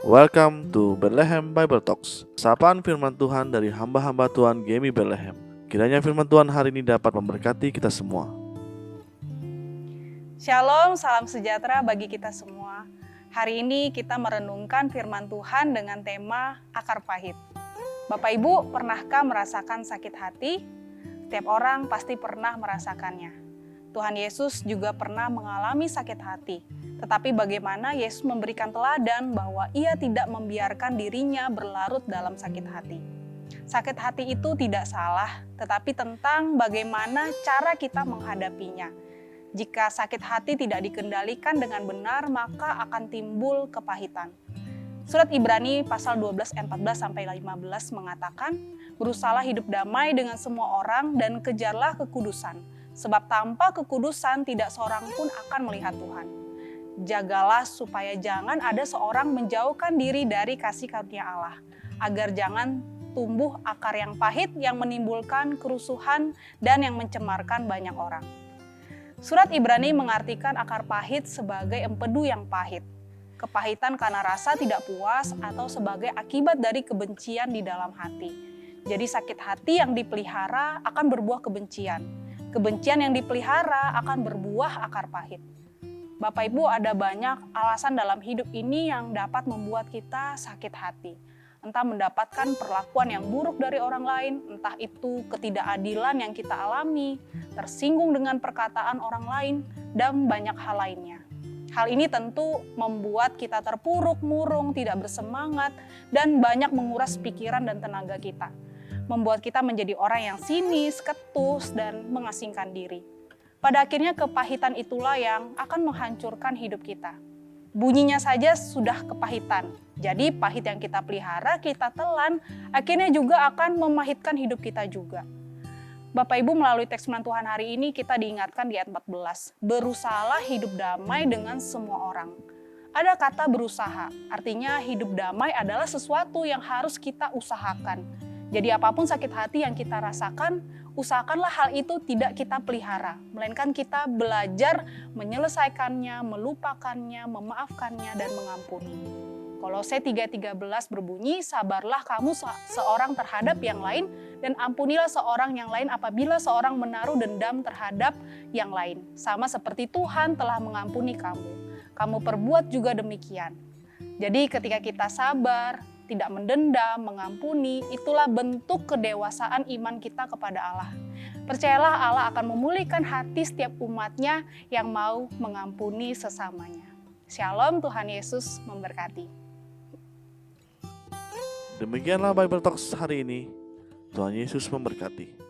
Welcome to Bethlehem Bible Talks. Sapaan firman Tuhan dari hamba-hamba Tuhan Gemi Bethlehem. Kiranya firman Tuhan hari ini dapat memberkati kita semua. Shalom, salam sejahtera bagi kita semua. Hari ini kita merenungkan firman Tuhan dengan tema akar pahit. Bapak Ibu, pernahkah merasakan sakit hati? Setiap orang pasti pernah merasakannya. Tuhan Yesus juga pernah mengalami sakit hati. Tetapi bagaimana Yesus memberikan teladan bahwa ia tidak membiarkan dirinya berlarut dalam sakit hati. Sakit hati itu tidak salah, tetapi tentang bagaimana cara kita menghadapinya. Jika sakit hati tidak dikendalikan dengan benar, maka akan timbul kepahitan. Surat Ibrani pasal 12 ayat 14-15 mengatakan, "Berusahalah hidup damai dengan semua orang dan kejarlah kekudusan, sebab tanpa kekudusan tidak seorang pun akan melihat Tuhan. Jagalah supaya jangan ada seorang menjauhkan diri dari kasih karunia Allah, agar jangan tumbuh akar yang pahit yang menimbulkan kerusuhan dan yang mencemarkan banyak orang." Surat Ibrani mengartikan akar pahit sebagai empedu yang pahit. Kepahitan karena rasa tidak puas atau sebagai akibat dari kebencian di dalam hati. Jadi sakit hati yang dipelihara akan berbuah kebencian. Kebencian yang dipelihara akan berbuah akar pahit. Bapak Ibu, ada banyak alasan dalam hidup ini yang dapat membuat kita sakit hati. Entah mendapatkan perlakuan yang buruk dari orang lain, entah itu ketidakadilan yang kita alami, tersinggung dengan perkataan orang lain, dan banyak hal lainnya. Hal ini tentu membuat kita terpuruk, murung, tidak bersemangat, dan banyak menguras pikiran dan tenaga kita. Membuat kita menjadi orang yang sinis, ketus, dan mengasingkan diri. Pada akhirnya kepahitan itulah yang akan menghancurkan hidup kita. Bunyinya saja sudah kepahitan. Jadi pahit yang kita pelihara, kita telan, akhirnya juga akan memahitkan hidup kita juga. Bapak Ibu, melalui teks firman Tuhan hari ini kita diingatkan di ayat 14. Berusahalah hidup damai dengan semua orang. Ada kata berusaha, artinya hidup damai adalah sesuatu yang harus kita usahakan. Jadi apapun sakit hati yang kita rasakan, usahakanlah hal itu tidak kita pelihara, melainkan kita belajar menyelesaikannya, melupakannya, memaafkannya, dan mengampuni. Kolose 3:13 berbunyi, "Sabarlah kamu seorang terhadap yang lain, dan ampunilah seorang yang lain apabila seorang menaruh dendam terhadap yang lain. Sama seperti Tuhan telah mengampuni kamu. Kamu perbuat juga demikian." Jadi ketika kita sabar, tidak mendendam, mengampuni, itulah bentuk kedewasaan iman kita kepada Allah. Percayalah Allah akan memulihkan hati setiap umatnya yang mau mengampuni sesamanya. Shalom, Tuhan Yesus memberkati. Demikianlah Bible Talks hari ini. Tuhan Yesus memberkati.